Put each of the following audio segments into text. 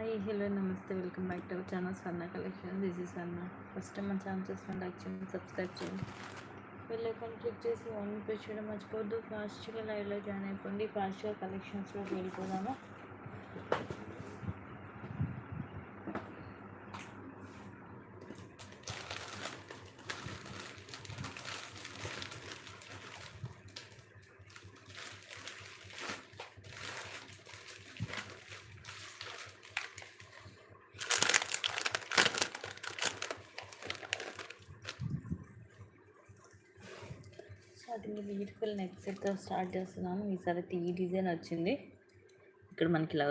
Hi hello నమస్తే welcome back to our channel Swarna collection. This is Swarna. First time మన channel చూస్తుంటే like చేయండి, subscribe చేయండి, bell icon click చేసి on press చేయడం మర్చిపోవద్దు. ఫాస్ట్గా లైవ్లో జాయిన్ అయిపోండి. ఫాస్ట్గా కలెక్షన్స్లోకి వెళ్ళిపోదాము. స్టార్టింగ్ బ్యూటిఫుల్ నెక్ సెట్తో స్టార్ట్ చేస్తున్నాను. ఈసారి అయితే ఈ డిజైన్ వచ్చింది. ఇక్కడ మనకి ఇలా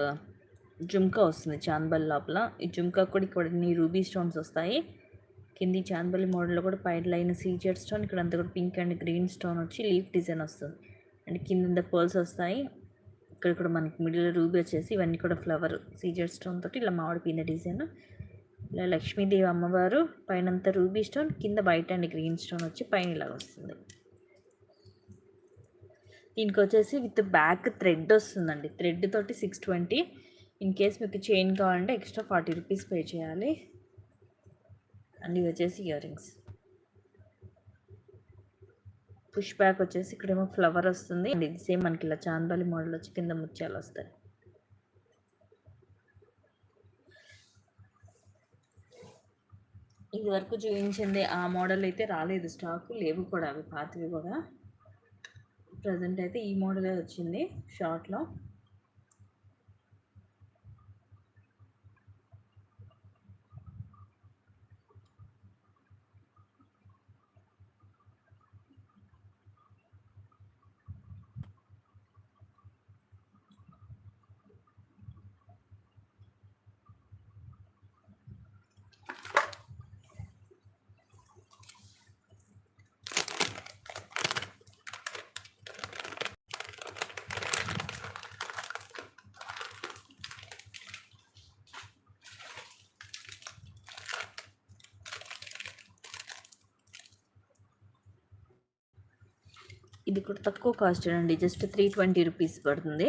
జుమ్కా వస్తుంది చాందబల్ లోపల. ఈ జుమ్కా కూడా ఇక్కడ రూబీ స్టోన్స్ వస్తాయి. కింది చాందబల్ మోడల్లో కూడా పైన లైన్ సీజెడ్ స్టోన్, ఇక్కడ అంతా కూడా పింక్ అండ్ గ్రీన్ స్టోన్ వచ్చి లీఫ్ డిజైన్ వస్తుంది. అండ్ కింద పర్ల్స్ వస్తాయి. ఇక్కడ కూడా మనకి మిడిల్ రూబీ వచ్చేసి ఇవన్నీ కూడా ఫ్లవర్ సీజెడ్ స్టోన్ తోటి ఇలా మామిడి పిండి డిజైన్. ఇలా లక్ష్మీదేవి అమ్మవారు పైనంతా రూబీ స్టోన్, కింద వైట్ అండ్ గ్రీన్ స్టోన్ వచ్చి పైన ఇలా వస్తుంది. దీనికి వచ్చేసి విత్ బ్యాక్ థ్రెడ్ వస్తుందండి. థ్రెడ్ తోటి 620. ఇన్ కేస్ మీకు చైన్ కావాలంటే ఎక్స్ట్రా 40 రూపీస్ పే చేయాలి. అండ్ ఇవి వచ్చేసి ఇయర్ రింగ్స్. పుష్ బ్యాక్ వచ్చేసి ఇక్కడేమో ఫ్లవర్ వస్తుంది. అండ్ ఇది సేమ్ మనకి ఇలా చాందబాలి మోడల్ వచ్చి కింద ముత్యాలు వస్తాయి. ఇది వరకు చూపించింది ఆ మోడల్ అయితే రాలేదు, స్టాకు లేవు కూడా, అవి పాతవి కూడా. ప్రజెంట్ అయితే ఈ మోడలే వచ్చింది షార్ట్లో. ఇది కూడా తక్కువ కాస్ట్ అండి, జస్ట్ 320 రూపీస్ పడుతుంది.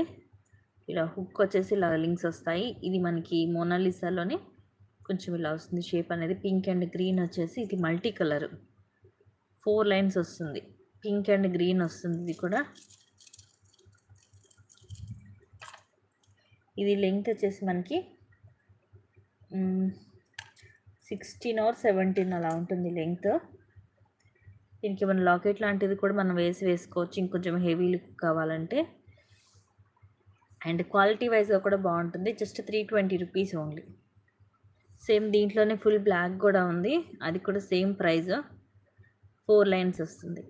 ఇలా హుక్ వచ్చేసి ఇలా లింక్స్ వస్తాయి. ఇది మనకి మోనాలిసాలోనే కొంచెం ఇలా వస్తుంది షేప్ అనేది. పింక్ అండ్ గ్రీన్ వచ్చేసి ఇది మల్టీ కలర్ 4 లైన్స్ వస్తుంది. పింక్ అండ్ గ్రీన్ వస్తుంది. ఇది కూడా ఇది లెంగ్త్ వచ్చేసి మనకి 16 or 17 అలా ఉంటుంది లెంగ్త్. దీనికి మన లాకెట్ లాంటిది కూడా మనం వేసుకోవచ్చు, ఇంకొంచెం హెవీ లుక్ కావాలంటే. అండ్ క్వాలిటీ వైజ్గా కూడా బాగుంటుంది. Just 320 rupees only. సేమ్ దీంట్లోనే ఫుల్ బ్లాక్ కూడా ఉంది, అది కూడా సేమ్ ప్రైస్. 4 లైన్స్ వస్తుంది.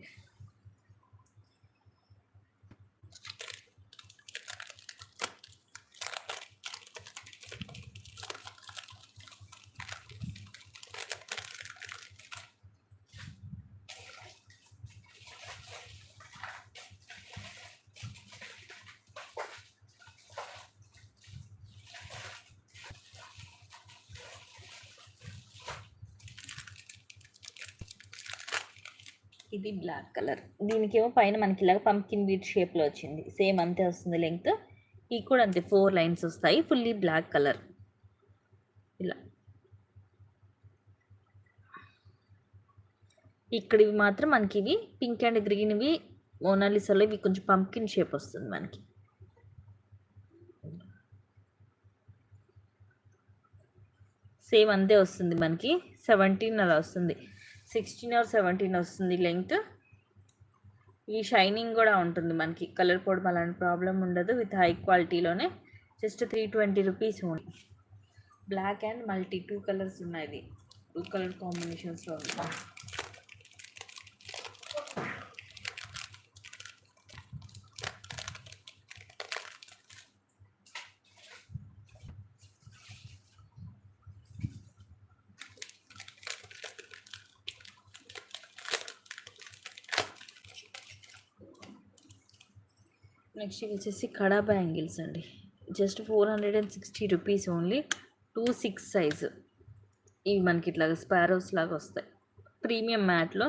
ఇది బ్లాక్ కలర్. దీనికేమో పైన మనకి ఇలాగ పంకిన్ బీట్ షేప్లో వచ్చింది. సేమ్ అంతే వస్తుంది లెంగ్త్. ఇది కూడా అంతే 4 లైన్స్ వస్తాయి. Fully black colour. ఇలా ఇక్కడ ఇవి మాత్రం మనకి ఇవి పింక్ అండ్ గ్రీన్, ఇవి మోనాలిసాలో ఇవి కొంచెం పంకిన్ షేప్ వస్తుంది మనకి. సేమ్ అంతే వస్తుంది మనకి. 17 అలా వస్తుంది. 16 or 17 వస్తుంది లెంగ్త్. ఈ షైనింగ్ కూడా ఉంటుంది మనకి, కలర్ పోవడం అలాంటి ప్రాబ్లం ఉండదు. విత్ హై క్వాలిటీలోనే just 320 rupees only. Black and multi 2 colours ఉన్నాయి. 2 కలర్ కాంబినేషన్స్లో ఉంది. నెక్స్ట్ వచ్చేసి కడా బ్యాంగిల్స్ అండి. Just 460 rupees only. 2/6 సైజు. ఇవి మనకి ఇట్లాగా స్పారోస్ లాగా వస్తాయి. ప్రీమియం మ్యాట్లో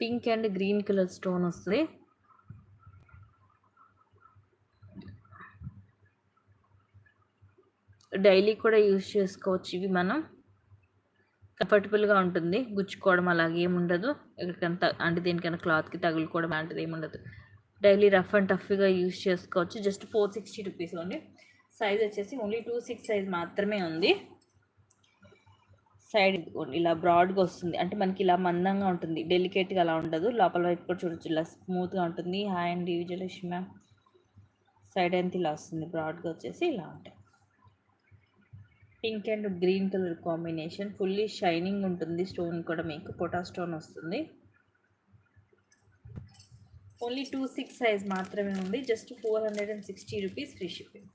pink and green colour stone వస్తుంది. డైలీ కూడా యూజ్ చేసుకోవచ్చు. ఇవి మనం కంఫర్టబుల్గా ఉంటుంది, గుచ్చుకోవడం అలాగే ఏముండదు, ఎక్కడికంత అంటే దేనికైనా క్లాత్కి తగులుకోవడం లాంటిది ఏముండదు. డైలీ రఫ్ అండ్ టఫ్గా యూజ్ చేసుకోవచ్చు. Just 460 rupees only. సైజ్ వచ్చేసి ఓన్లీ 26 సైజ్ మాత్రమే ఉంది. సైడ్ ఇలా బ్రాడ్గా వస్తుంది, అంటే మనకి ఇలా మందంగా ఉంటుంది, డెలికేట్గా అలా ఉండదు. లోపల వైపు కూడా చూడొచ్చు, ఇలా స్మూత్గా ఉంటుంది. హాయ్ అండి విజయలక్ష్మి మ్యామ్. సైడ్ అంతా ఇలా వస్తుంది, బ్రాడ్గా వచ్చేసి ఇలా ఉంటాయి. Pink and green colour combination, fully shining ఉంటుంది. స్టోన్ కూడా మీకు పొటా స్టోన్ వస్తుంది. ఓన్లీ 26 సైజ్ మాత్రమే ఉంది. Just 460 rupees free shipping.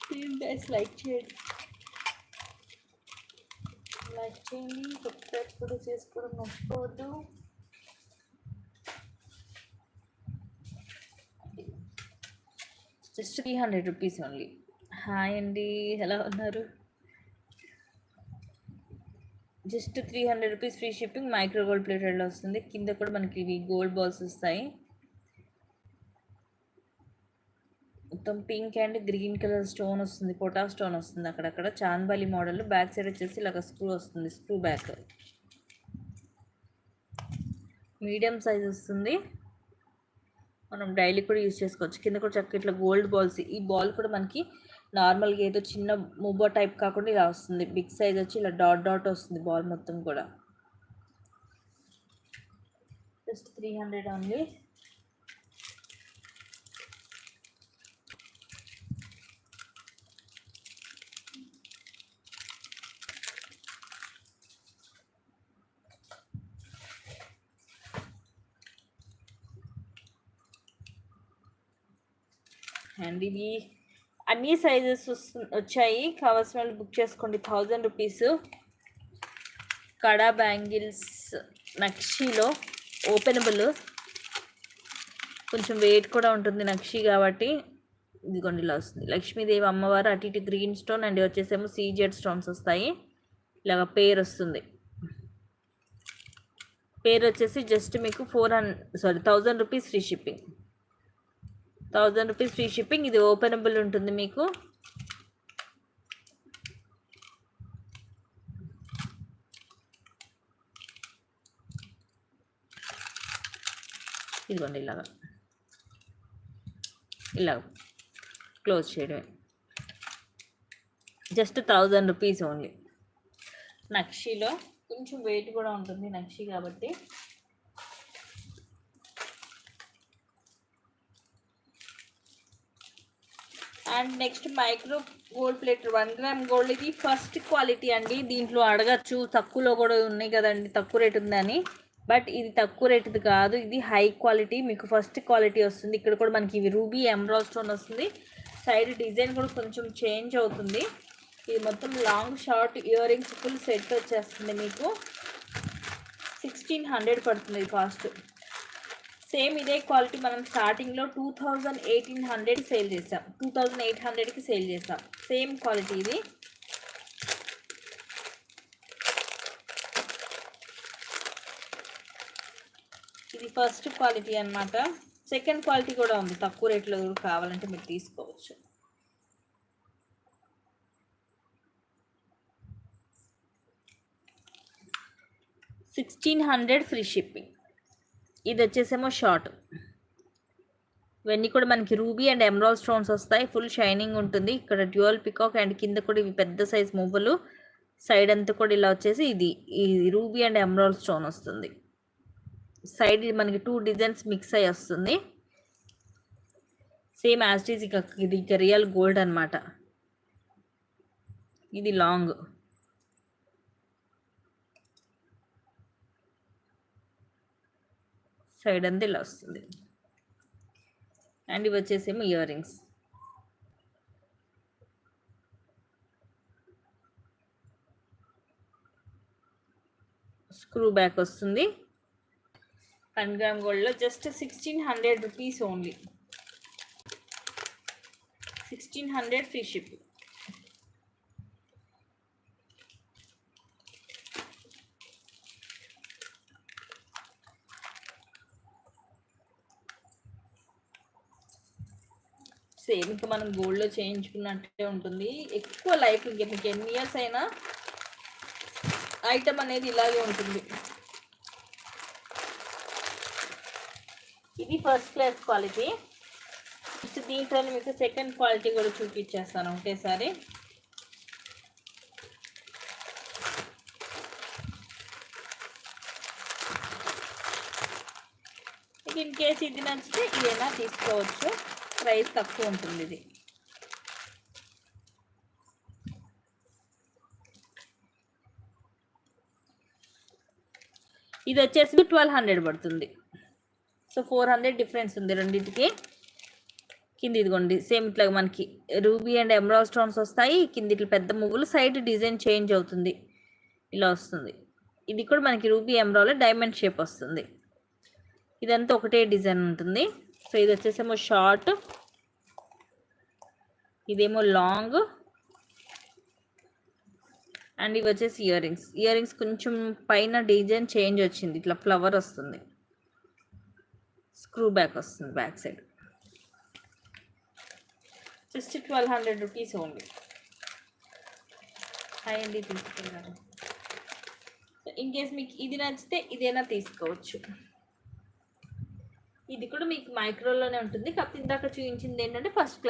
Please like చేయండి, సబ్స్క్రైబ్ కూడా చేసుకోవడం మర్చిపోవద్దు. Just 300 rupees only. హాయ్ అండి, ఎలా ఉన్నారు? Just 300 rupees free shipping. Micro gold ప్లేటెడ్లో వస్తుంది. కింద కూడా మనకి ఇవి గోల్డ్ బాల్స్ వస్తాయి. మొత్తం pink and green colour stone వస్తుంది, పొటా స్టోన్ వస్తుంది అక్కడక్కడ. చాంద్బాలి మోడల్. బ్యాక్ సైడ్ వచ్చేసి ఇలాగ స్క్రూ వస్తుంది, స్క్రూ బ్యాక్. మీడియం సైజ్ వస్తుంది, మనం డైలీ కూడా యూజ్ చేసుకోవచ్చు. కింద కూడా చక్కగా ఇట్లా గోల్డ్ బాల్స్. ఈ బాల్ కూడా మనకి నార్మల్గా ఏదో చిన్న ముబ్బా టైప్ కాకుండా ఇలా వస్తుంది. బిగ్ సైజ్ వచ్చి ఇలా డాట్ డాట్ వస్తుంది బాల్ మొత్తం కూడా. Just 300 only. అండ్ ఇవి అన్ని సైజెస్ వచ్చాయి, కావాల్సిన వాళ్ళు బుక్ చేసుకోండి. 1000 రూపీస్. కడా బ్యాంగిల్స్ నక్షీలో ఓపెనబుల్, కొంచెం వెయిట్ కూడా ఉంటుంది నక్షీ కాబట్టి. ఇదిగోండి ఇలా వస్తుంది. లక్ష్మీదేవి అమ్మవారు, అటు ఇటు గ్రీన్ స్టోన్ అండ్ వచ్చేసేమో సీజెడ్ స్టోన్స్ వస్తాయి. ఇలాగ పేరు వస్తుంది. పేరు వచ్చేసి జస్ట్ మీకు 1000 rupees free shipping. 1000 rupees free shipping. ఇది ఓపెనబుల్ ఉంటుంది మీకు. ఇదిగోండి ఇలాగా క్లోజ్ చేయడమే. Just 1000 rupees only. నక్షీలో కొంచెం వెయిట్ కూడా ఉంటుంది, నక్షీ కాబట్టి. And next micro gold plate 1 gram gold. ఇది ఫస్ట్ క్వాలిటీ అండి. దీంట్లో అడగచ్చు తక్కువలో కూడా ఉన్నాయి కదండి, తక్కువ రేట్ ఉందని. బట్ ఇది తక్కువ రేటుది కాదు, ఇది హై క్వాలిటీ, మీకు ఫస్ట్ క్వాలిటీ వస్తుంది. ఇక్కడ కూడా మనకి ఇవి రూబీ ఎమరాల్డ్ స్టోన్ వస్తుంది. సైడ్ డిజైన్ కూడా కొంచెం చేంజ్ అవుతుంది. ఇది మొత్తం long short ear rings full set వచ్చేస్తుంది మీకు. 1600 పడుతుంది కాస్ట్. సేమ్ ఇదే క్వాలిటీ మనం స్టార్టింగ్లో 2800 సేల్ చేసాం, 2800కి సేల్ చేసాం. సేమ్ క్వాలిటీ ఇది. ఇది ఫస్ట్ క్వాలిటీ అన్నమాట. సెకండ్ క్వాలిటీ కూడా ఉంది, తక్కువ రేట్లో కావాలంటే మీరు తీసుకోవచ్చు. $1600 ఫ్రీ షిప్పింగ్. ఇది వచ్చేసేమో షార్ట్. ఇవన్నీ కూడా మనకి రూబీ అండ్ ఎమరాల్డ్ స్టోన్స్ వస్తాయి, ఫుల్ షైనింగ్ ఉంటుంది. ఇక్కడ డ్యూయల్ పికాక్ అండ్ కింద కూడా ఇవి పెద్ద సైజ్ మువ్వలు. సైడ్ అంతా కూడా ఇలా వచ్చేసి ఇది రూబీ అండ్ ఎమరాల్డ్ స్టోన్ వస్తుంది. సైడ్ మనకి 2 డిజైన్స్ మిక్స్ అయ్యి వస్తుంది. Same as it is. ఇది ఇక రియల్ గోల్డ్ అనమాట. ఇది లాంగ్. సైడ్ అంతా ఇలా వస్తుంది. అండ్ ఇవి వచ్చేసేమో ఇయర్ రింగ్స్. స్క్రూ బ్యాక్ వస్తుంది. 1 గ్రామ్ గోల్డ్లో just 1600 rupees only. 1600 free shipping. Same ఇంకా మనం గోల్డ్లో చేయించుకున్నట్టే ఉంటుంది. ఎక్కువ లైఫ్ ఇంకా మీకు ఎన్ని ఇయర్స్ అయినా ఐటమ్ అనేది ఇలాగే ఉంటుంది. ఇది ఫస్ట్ క్లాస్ క్వాలిటీ. నెక్స్ట్ దీంట్లో మీకు సెకండ్ క్వాలిటీ కూడా చూపించేస్తాను ఒకేసారి. ఇన్ కేస్ ఇది నచ్చితే ఇదైనా తీసుకోవచ్చు, ప్రైస్ తక్కువ ఉంటుంది. ఇది వచ్చేసి 1200 పడుతుంది. సో 400 డిఫరెన్స్ ఉంది రెండింటికి. కింద ఇదిగోండి సేమ్ ఇట్లా మనకి రూబీ అండ్ ఎమరాల్డ్ స్టోన్స్ వస్తాయి. కింద ఇట్లా పెద్ద ముగ్గులు, సైడ్ డిజైన్ చేంజ్ అవుతుంది, ఇలా వస్తుంది. ఇది కూడా మనకి రూబీ ఎమరాల్డ్ డైమండ్ షేప్ వస్తుంది. ఇదంతా ఒకటే డిజైన్ ఉంటుంది. సో ఇది వచ్చేసేమో షార్ట్, ఇదేమో లాంగ్, అండ్ ఇవి వచ్చేసి ఇయర్ రింగ్స్. ఇయర్ రింగ్స్ కొంచెం పైన డిజైన్ చేంజ్ వచ్చింది, ఇట్లా ఫ్లవర్ వస్తుంది, స్క్రూ బ్యాక్ వస్తుంది back side. Just 1200 rupees only. Hi అండి, తీసుకున్నారు. ఇన్ కేస్ మీకు ఇది నచ్చితే ఇదైనా తీసుకోవచ్చు. ఇది కూడా మీకు మైక్రోలోనే ఉంటుంది, కాకపోతే ఇందాక చూపించింది ఏంటంటే ఫస్ట్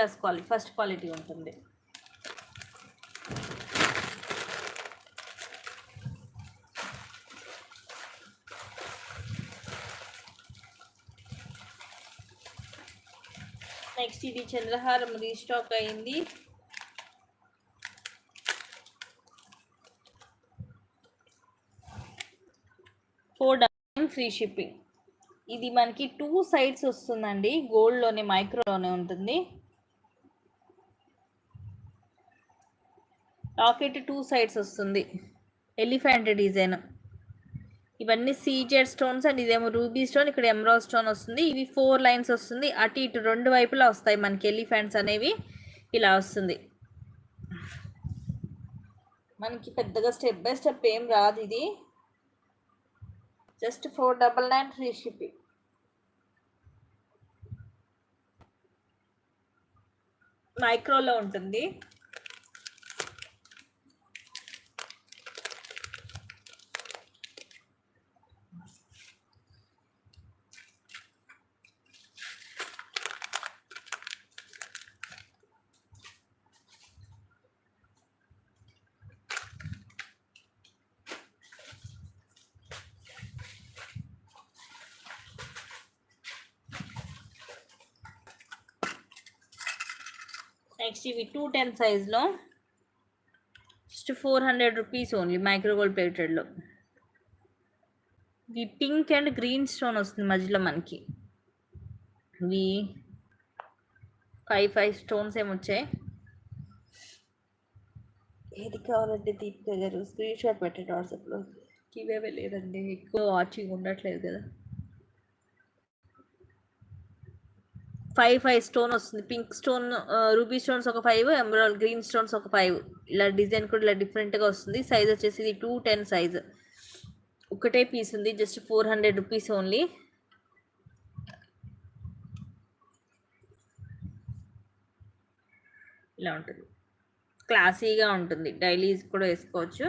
క్వాలిటీ ఉంటుంది. నెక్స్ట్ ఇది చంద్రహారం రీస్టాక్ అయింది. $4 ఫ్రీ షిప్పింగ్. ఇది మనకి 2 సైడ్స్ వస్తుందండి, గోల్డ్లోనే మైక్రోలోనే ఉంటుంది. లాకెట్ 2 సైడ్స్ వస్తుంది, ఎలిఫెంట్ డిజైన్. ఇవన్నీ సీజెడ్ స్టోన్స్ అండ్ ఇదేమో రూబీ స్టోన్, ఇక్కడ ఎమరాల్డ్ స్టోన్ వస్తుంది. ఇవి 4 లైన్స్ వస్తుంది, అటు ఇటు 2 వైపులా వస్తాయి మనకి ఎలిఫెంట్స్ అనేవి, ఇలా వస్తుంది. మనకి పెద్దగా స్టెప్ బై స్టెప్ ఏం రాదు. ఇది జస్ట్ 499 ఫ్రీ షిప్పింగ్. మైక్రోలో ఉంటుంది. నెక్స్ట్ ఇవి 210 సైజ్లో just 400 rupees only, micro gold ప్లేటెడ్లో. ఇది పింక్ అండ్ గ్రీన్ స్టోన్ వస్తుంది మధ్యలో మనకి. ఇవి 5 స్టోన్స్ ఏమొచ్చాయి. ఏది కావాలంటే దీపిక గారు స్క్రీన్ షాట్ పెట్టండి వాట్సాప్లో. ఇవేవే లేదండి, ఎక్కువ వాచింగ్ ఉండట్లేదు కదా. 5 స్టోన్ వస్తుంది. పింక్ స్టోన్, రూబీ స్టోన్స్ ఒక 5, ఎమరాల్డ్ గ్రీన్ స్టోన్స్ ఒక 5. ఇలా డిజైన్ కూడా ఇలా డిఫరెంట్గా వస్తుంది. సైజ్ వచ్చేసి ఇది 210 సైజ్. ఒకటే పీస్ ఉంది, జస్ట్ 400 రూపీస్ ఓన్లీ. ఇలా ఉంటుంది, క్లాసీగా ఉంటుంది, డైలీ కూడా వేసుకోవచ్చు.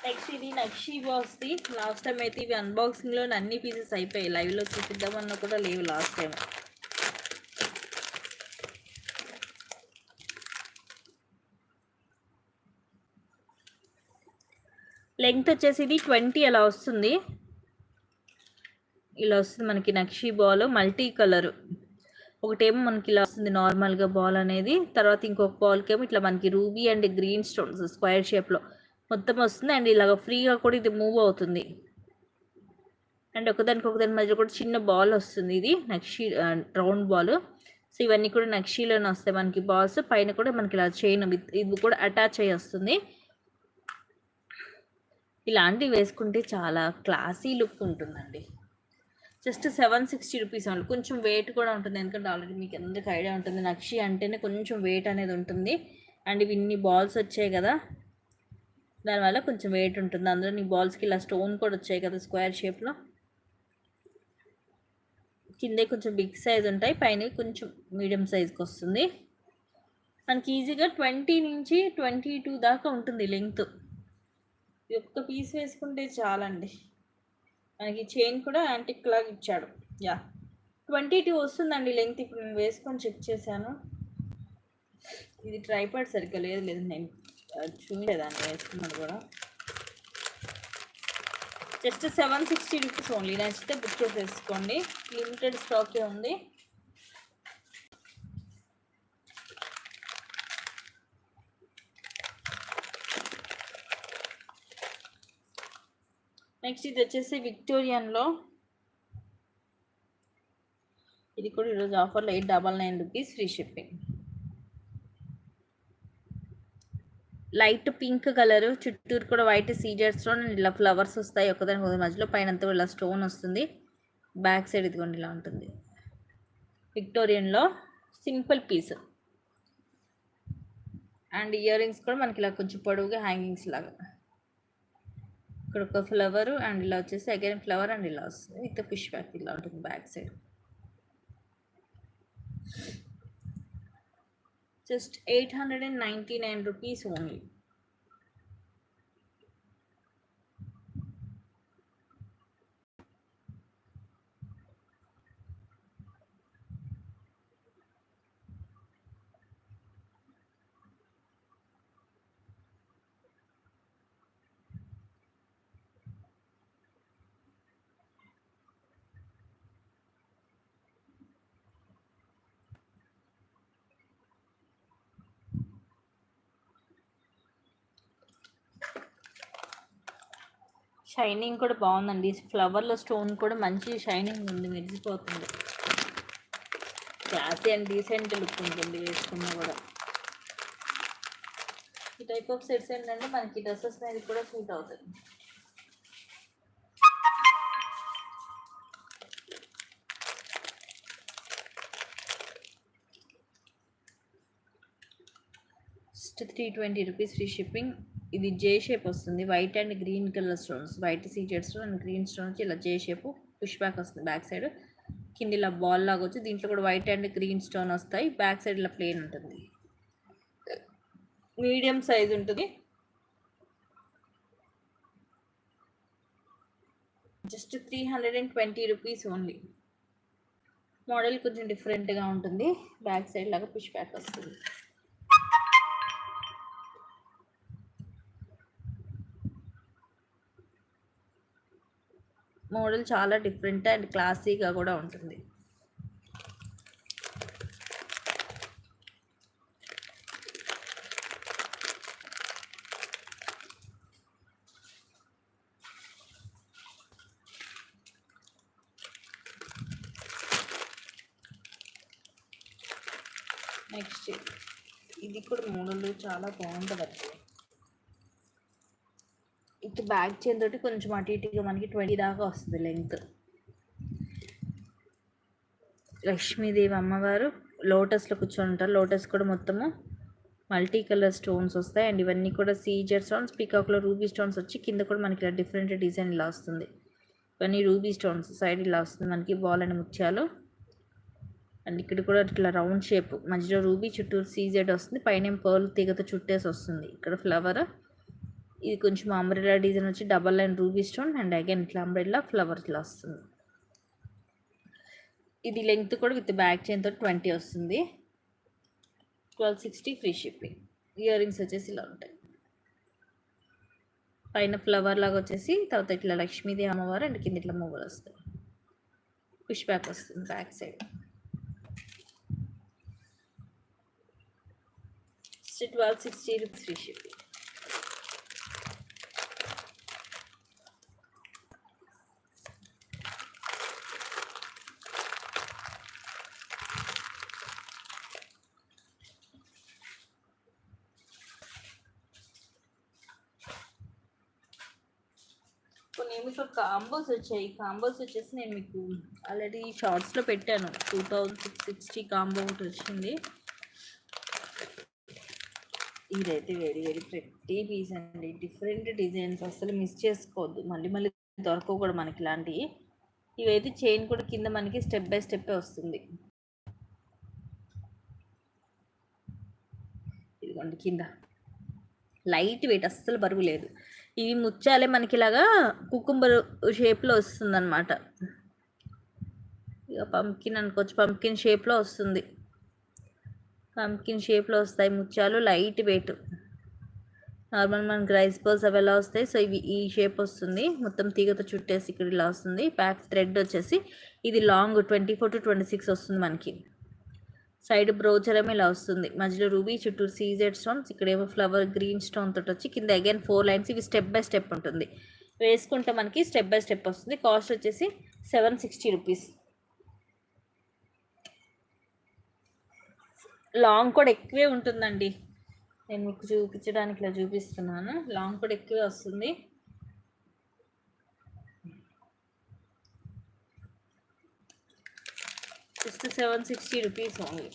నెక్స్ట్ ఇది నక్షి బాక్స్ది. లాస్ట్ టైం అయితే ఇవి అన్బాక్సింగ్లో అన్ని పీసెస్ అయిపోయాయి, లైవ్లో చూపిద్దామన్నా కూడా లేవు లాస్ట్ టైం. లెంగ్త్ వచ్చేసి ఇది 20 అలా వస్తుంది. ఇలా వస్తుంది మనకి నక్షి బాల్ మల్టీ కలర్. ఒకటేమో మనకి ఇలా వస్తుంది నార్మల్గా బాల్ అనేది, తర్వాత ఇంకొక బాల్కేమో ఇట్లా మనకి ruby and green stones square షేప్లో మొత్తం వస్తుంది. అండ్ ఇలాగ ఫ్రీగా కూడా ఇది మూవ్ అవుతుంది. అండ్ ఒకదాని మధ్య కూడా చిన్న బాల్ వస్తుంది. ఇది నక్షి రౌండ్ బాల్. సో ఇవన్నీ కూడా నక్షీలోనే వస్తాయి మనకి బాల్స్. పైన కూడా మనకి ఇలా చైన్ ఇది కూడా అటాచ్ అయ్యి వస్తుంది. ఇలాంటివి వేసుకుంటే చాలా క్లాసీ లుక్ ఉంటుందండి. జస్ట్ 760 రూపీస్ అండి. కొంచెం వెయిట్ కూడా ఉంటుంది, ఎందుకంటే ఆల్రెడీ మీకు అందరికి ఐడియా ఉంటుంది నక్షి అంటేనే కొంచెం వెయిట్ అనేది ఉంటుంది. అండ్ ఇవి ఇన్ని బాల్స్ వచ్చాయి కదా, దానివల్ల కొంచెం వెయిట్ ఉంటుంది. అందులో నీ బాల్స్కి ఇలా స్టోన్ కూడా వచ్చాయి కదా స్క్వేర్ షేప్లో. కిందే కొంచెం బిగ్ సైజ్ ఉంటాయి, పైన కొంచెం మీడియం సైజ్కి వస్తుంది. మనకి ఈజీగా 20 నుంచి 22 దాకా ఉంటుంది లెంగ్త్. ఒక్క పీస్ వేసుకుంటే చాలండి. మనకి చైన్ కూడా యాంటిక్ లాగా ఇచ్చాడు. యా 22 వస్తుందండి లెంగ్త్. ఇప్పుడు నేను వేసుకొని చెక్ చేశాను. ఇది ట్రైపాడ్ సరిగ్గా లేదు నేను చూడలేదాన్ని వేసుకున్నది కూడా. Just 760 rupees only. నచ్చితే బుక్ చేసేసుకోండి, లిమిటెడ్ స్టాకే ఉంది. నెక్స్ట్ ఇది వచ్చేసి విక్టోరియన్లో. ఇది కూడా ఈరోజు ఆఫర్లో 899 rupees, free shipping. Light pink colour, చుట్టూరు కూడా వైట్ సీజర్ స్టోన్, ఇలా ఫ్లవర్స్ వస్తాయి ఒకదాని మధ్యలో. పైన అంతా ఇలా స్టోన్ వస్తుంది. బ్యాక్ సైడ్ ఇదిగోండి ఇలా ఉంటుంది. విక్టోరియన్లో simple piece. And earrings కూడా మనకి ఇలా కొంచెం పొడవుగా హ్యాంగింగ్స్ లాగా. ఇక్కడ ఒక ఫ్లవర్ అండ్ ఇలా వచ్చేసి అగైన్ ఫ్లవర్ అండ్ ఇలా వస్తుంది విత్ ఫిష్ బ్యాక్ ఇలా ఉంటుంది back side. Just 899 rupees only. Shining కూడా బాగుందండి. ఫ్లవర్లో స్టోన్ కూడా మంచి షైనింగ్ ఉంది, మెరిసిపోతుంది. క్లాసీ అండ్ డీసెంట్ లుక్ ఉంటుంది వేసుకున్నా కూడా. ఈ టైప్ ఆఫ్ సెట్స్ ఏంటంటే మనకి డ్రెస్సెస్ మీద కూడా సూట్ అవుతాయి. Just 320 rupees, free shipping. ఇది జే షేప్ వస్తుంది, white and green colour stones, white CZ stone and green stone వచ్చి ఇలా జే షేప్ పుష్ బ్యాక్ వస్తుంది. బ్యాక్ సైడ్ కింద ఇలా బాల్ లాగా వచ్చి దీంట్లో కూడా వైట్ అండ్ గ్రీన్ స్టోన్ వస్తాయి. బ్యాక్ సైడ్ ఇలా ప్లెయిన్ ఉంటుంది, మీడియం సైజ్ ఉంటుంది. Just 320 rupees only. మోడల్ కొంచెం డిఫరెంట్గా ఉంటుంది, బ్యాక్ సైడ్ లాగా పుష్ బ్యాక్ వస్తుంది. మోడల్ చాలా డిఫరెంట్ అండ్ క్లాసీగా కూడా ఉంటుంది. నెక్స్ట్ ఇది కూడా మోడల్ చాలా బాగుంటుంది. ఇటు బ్యాక్ చైన్ తోటి కొంచెం అటు ఇటుగా మనకి 20 దాకా వస్తుంది లెంగ్త్. లక్ష్మీదేవి అమ్మవారు లోటస్లో కూర్చొని ఉంటారు. లోటస్ కూడా మొత్తము మల్టీ కలర్ స్టోన్స్ వస్తాయి. అండ్ ఇవన్నీ కూడా సీజర్ స్టోన్స్, పీకాక్లో రూబీ స్టోన్స్ వచ్చి కింద కూడా మనకి ఇలా డిఫరెంట్ డిజైన్ ఇలా వస్తుంది. ఇవన్నీ రూబీ స్టోన్స్, సైడ్ ఇలా వస్తుంది మనకి బాల్ అండ్ ముత్యాలు. అండ్ ఇక్కడ కూడా ఇట్లా రౌండ్ షేప్, మధ్యలో రూబీ, చుట్టూరు సీజెడ్ వస్తుంది. పైన పర్ల్ తీగతో చుట్టేసి వస్తుంది. ఇక్కడ ఫ్లవర్, ఇది కొంచెం అంబ్రెల్లా డిజైన్ వచ్చి double line ruby stone and again ఇట్లా అంబ్రెల్లా ఫ్లవర్ ఇట్లా వస్తుంది. ఇది లెంగ్త్ కూడా విత్ బ్యాక్ చైన్తో 20 వస్తుంది. 1260, ఫ్రీ షిప్పింగ్. ఇయర్ రింగ్స్ వచ్చేసి ఇలా ఉంటాయి. పైన ఫ్లవర్ లాగా వచ్చేసి తర్వాత ఇట్లా లక్ష్మీదేవి అమ్మవారు అండ్ కింద ఇట్లా మొగ్గలు వస్తాయి. పుష్ బ్యాక్ వస్తుంది back side. 1260 rupees free shipping. కొన్ని మీకు కాంబోస్ వచ్చాయి. కాంబోస్ వచ్చేసి నేను మీకు ఆల్రెడీ షార్ట్స్లో పెట్టాను. 2660 కాంబో ఒకటి వచ్చింది. ఇదైతే వెరీ వెరీ ప్రెట్టి పీస్ అండి. డిఫరెంట్ డిజైన్స్ అసలు మిస్ చేసుకోవద్దు. మళ్ళీ మళ్ళీ దొరకవు కూడా మనకి ఇలాంటివి. ఇవైతే చైన్ కూడా కింద మనకి స్టెప్ బై స్టెప్ వస్తుంది. ఇదిగోండి కింద లైట్ వెయిట్, అస్సలు బరువు లేదు. ఇవి ముత్యాలే మనకి ఇలాగా కుకుంబర్ షేప్లో వస్తుంది అనమాట. ఇక పంకిన్ అనుకోవచ్చు, పంకిన్ షేప్లో వస్తుంది. పంకిన్ షేప్లో వస్తాయి ముత్యాలు, లైట్ వెయిట్. నార్మల్ మనకి రైస్ బాల్స్ అవి ఎలా వస్తాయి, సో ఇవి ఈ షేప్ వస్తుంది. మొత్తం తీగతో చుట్టేసి ఇక్కడ ఇలా వస్తుంది. బ్యాక్ థ్రెడ్ వచ్చేసి ఇది లాంగ్ 24 to 26 వస్తుంది మనకి. సైడ్ బ్రోచర్ ఏమో ఇలా వస్తుంది. మధ్యలో రూబీ, చుట్టూ సీజెడ్ స్టోన్స్, ఇక్కడేమో ఫ్లవర్ గ్రీన్ స్టోన్ తోటి వచ్చి కింద అగైన్ 4 లైన్స్. ఇవి స్టెప్ బై స్టెప్ ఉంటుంది. వేసుకుంటే మనకి స్టెప్ బై స్టెప్ వస్తుంది. కాస్ట్ వచ్చేసి 760 రూపీస్. లాంగ్ కూడా ఎక్కువే ఉంటుందండి. నేను మీకు చూపించడానికి ఇలా చూపిస్తున్నాను. లాంగ్ కూడా ఎక్కువే వస్తుంది. Just 760 rupees only.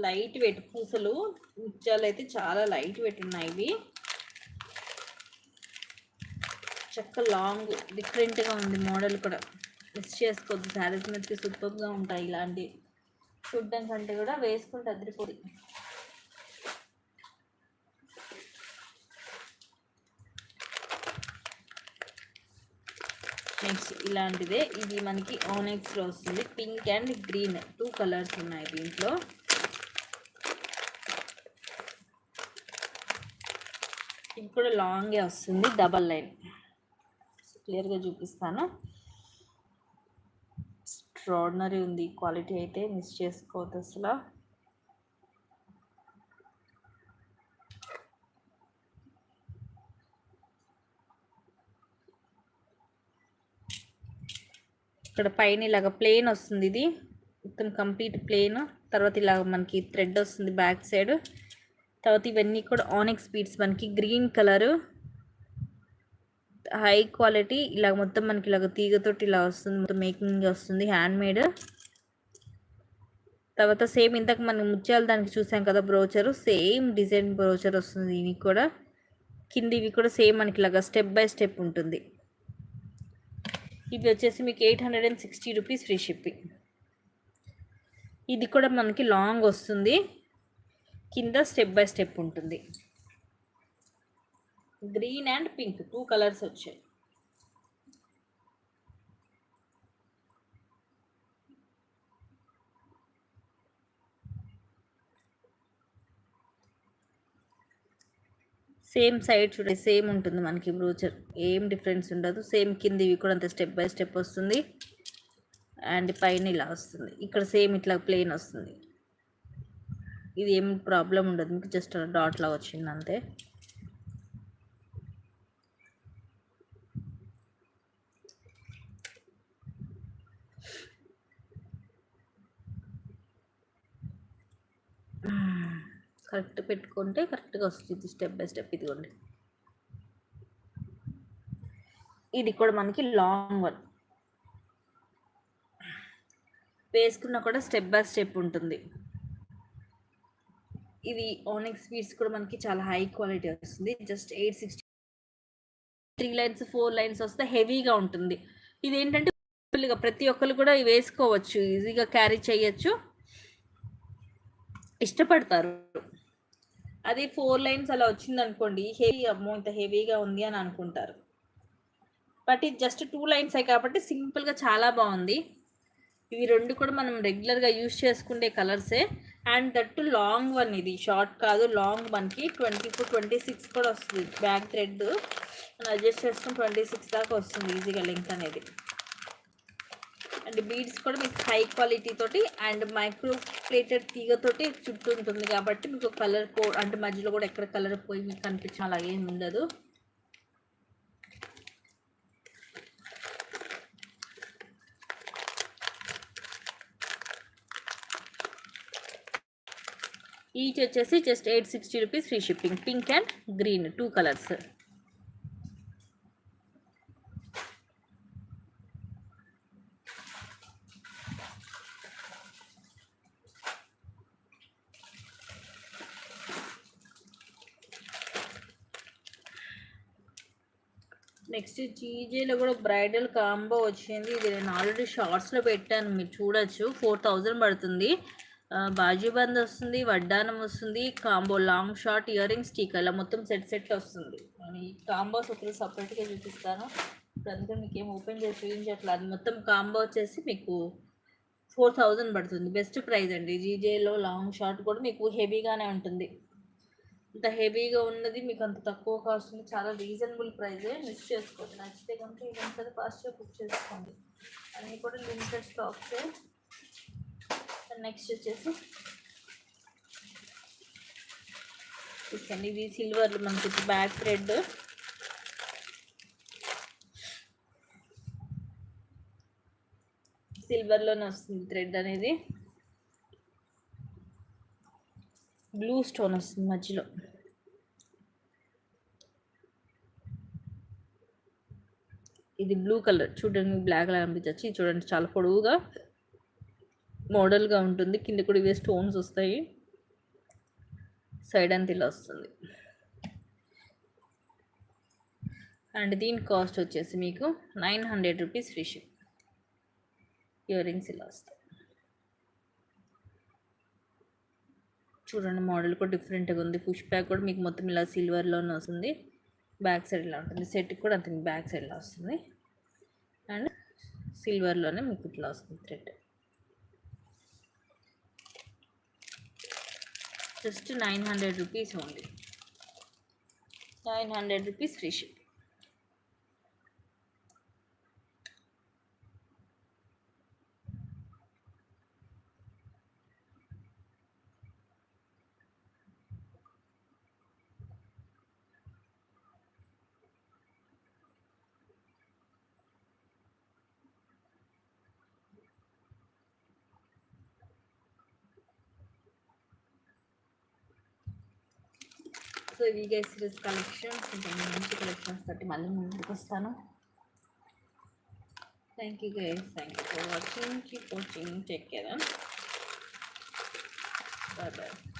Light weight పూసలు ముత్యాలు అయితే చాలా లైట్ వెయిట్ ఉన్నాయి. ఇవి చక్క లాంగ్ డిఫరెంట్గా ఉంది. మోడల్ కూడా మిస్ చేసుకోవద్దు. శారీస్ మీదకి సూపర్గా ఉంటాయి. ఇలాంటి చూడ్డం కంటే కూడా వేసుకుంటే అదిరిపోతుంది. నెక్స్ట్ ఇలాంటిదే, ఇది మనకి ఓనెక్స్లో వస్తుంది. పింక్ అండ్ గ్రీన్ 2 కలర్స్ ఉన్నాయి దీంట్లో. ఇది కూడా లాంగే వస్తుంది, డబల్ లైన్. క్లియర్గా చూపిస్తాను. ఎక్స్ట్రాడినరీ ఉంది క్వాలిటీ అయితే, మిస్ చేసుకోవద్దు అసలు. ఇక్కడ పైన ఇలాగ ప్లెయిన్ వస్తుంది. ఇది మొత్తం కంప్లీట్ ప్లెయిన్. తర్వాత ఇలాగ మనకి థ్రెడ్ వస్తుంది బ్యాక్ సైడ్. తర్వాత ఇవన్నీ కూడా ఆనిక్స్ బీడ్స్, మనకి గ్రీన్ కలరు, హై క్వాలిటీ. ఇలా మొత్తం మనకి ఇలాగ తీగతోటి ఇలా వస్తుంది. మొత్తం మేకింగ్ వస్తుంది, హ్యాండ్ మేడ్. తర్వాత సేమ్ ఇంతకు మనం ముత్యాలు దానికి చూసాం కదా బ్రోచరు, సేమ్ డిజైన్ బ్రోచర్ వస్తుంది దీనికి కూడా. కింద ఇవి కూడా సేమ్ మనకి ఇలాగ స్టెప్ బై స్టెప్ ఉంటుంది. ఇవి వచ్చేసి మీకు 860 రూపీస్ ఫ్రీ షిప్పింగ్. ఇది కూడా మనకి లాంగ్ వస్తుంది, కింద స్టెప్ బై స్టెప్ ఉంటుంది. గ్రీన్ అండ్ పింక్ 2 కలర్స్ వచ్చాయి. సేమ్ సైడ్ చూడండి, సేమ్ ఉంటుంది మనకి బ్రోచర్, ఏం డిఫరెన్స్ ఉండదు. సేమ్ కింద ఇవి కూడా అంత స్టెప్ బై స్టెప్ వస్తుంది. అండ్ పైన ఇలా వస్తుంది. ఇక్కడ సేమ్ ఇట్లా ప్లెయిన్ వస్తుంది. ఇది ఏం ప్రాబ్లం ఉండదు మీకు, జస్ట్ డాట్ లా వచ్చింది అంతే. కరెక్ట్ పెట్టుకుంటే కరెక్ట్గా వస్తుంది స్టెప్ బై స్టెప్. ఇదిగోండి, ఇది కూడా మనకి లాంగ్ వన్, వేసుకున్నా కూడా స్టెప్ బై స్టెప్ ఉంటుంది. ఇది ఆనిక్స్ బీడ్స్ కూడా మనకి చాలా హై క్వాలిటీ వస్తుంది. జస్ట్ 860, 3 లైన్స్ 4 లైన్స్ వస్తే హెవీగా ఉంటుంది. ఇది ఏంటంటే ప్రతి ఒక్కరు కూడా వేసుకోవచ్చు, ఈజీగా క్యారీ చేయొచ్చు, ఇష్టపడతారు. అది 4 లైన్స్ అలా వచ్చింది అనుకోండి, హెవీ, అమ్మో ఇంత హెవీగా ఉంది అని అనుకుంటారు. బట్ ఇది జస్ట్ 2 లైన్సే కాబట్టి సింపుల్గా చాలా బాగుంది. ఇవి రెండు కూడా మనం రెగ్యులర్గా యూజ్ చేసుకునే కలర్సే. అండ్ దట్ లాంగ్ వన్, ఇది షార్ట్ కాదు, లాంగ్. మనకి 24, 26 కూడా వస్తుంది. బ్యాక్ థ్రెడ్ మనం అడ్జస్ట్ చేసుకుని 26 దాకా వస్తుంది ఈజీగా లెంగ్త్ అనేది. అండ్ బీడ్స్ కూడా మీకు హై క్వాలిటీ తోటి అండ్ మైక్రో ప్లేటెడ్ తీగతోటి చుట్టూ ఉంటుంది కాబట్టి మీకు కలర్ అంటే మధ్యలో కూడా ఎక్కడ కలర్ పోయి మీకు కనిపించడం అలాగేం ఉండదు. ఈచ్ వచ్చేసి just 860 rupees free shipping. Pink and green 2 colours. Next జీజేలో కూడా బ్రైడల్ కాంబో వచ్చింది. ఇది నేను ఆల్రెడీ షార్ట్స్లో పెట్టాను, మీరు చూడొచ్చు. 4000 పడుతుంది. బాజీబంద్ వస్తుంది, వడ్డానం వస్తుంది, combo long short, ear rings, టీకా, ఇలా మొత్తం సెట్ వస్తుంది. నేను ఈ కాంబోస్ ఒకరు సపరేట్గా చూపిస్తాను. ఇప్పుడు అందుకని మీకు ఏం ఓపెన్ చేసి చూపించట్లేదు. అది మొత్తం కాంబో వచ్చేసి మీకు 4000 పడుతుంది. బెస్ట్ ప్రైస్ అండి. జీజేలో లాంగ్ షార్ట్ కూడా మీకు హెవీగానే ఉంటుంది. అంత హెవీగా ఉన్నది మీకు అంత తక్కువ కాస్ట్ ఉంది. చాలా రీజనబుల్ ప్రైజే. మిస్ చేసుకోండి. నచ్చితే కనుక ఇదంతా ఫాస్ట్గా బుక్ చేసుకోండి. అన్నీ కూడా లిమిటెడ్ స్టాక్సే. నెక్స్ట్ వచ్చేసి చూసుకోండి, ఇది సిల్వర్లో మనకి బ్యాక్ థ్రెడ్, సిల్వర్లోనే వస్తుంది థ్రెడ్ అనేది. బ్లూ స్టోన్ వస్తుంది మధ్యలో. ఇది బ్లూ కలర్ చూడండి, బ్లాక్ కలర్ అనిపించచ్చు. ఇది చూడండి చాలా పొడవుగా మోడల్గా ఉంటుంది. కింద కూడా ఇవే స్టోన్స్ వస్తాయి. సైడ్ అంతా ఇలా వస్తుంది. అండ్ దీని కాస్ట్ వచ్చేసి మీకు 900 rupees free ship. Ear rings ఇలా వస్తాయి. చూడండి మోడల్ కూడా డిఫరెంట్గా ఉంది. పుష్ బ్యాక్ కూడా మీకు మొత్తం ఇలా సిల్వర్లోనే వస్తుంది. బ్యాక్ సైడ్ ఇలా ఉంటుంది. సెట్కి కూడా అంత బ్యాక్ సైడ్ ఇలా వస్తుంది. అండ్ సిల్వర్లోనే మీకు ఇట్లా వస్తుంది thread. Just 900 rupees only. 900 rupees free ship. So ఇవి గైస్ ఈరోజు కలెక్షన్స్. ఇంకా మంచి కలెక్షన్స్ తోటి మళ్ళీ ముందుకు వస్తాను. Thank you guys, thank you for watching. Keep watching, take care, bye bye.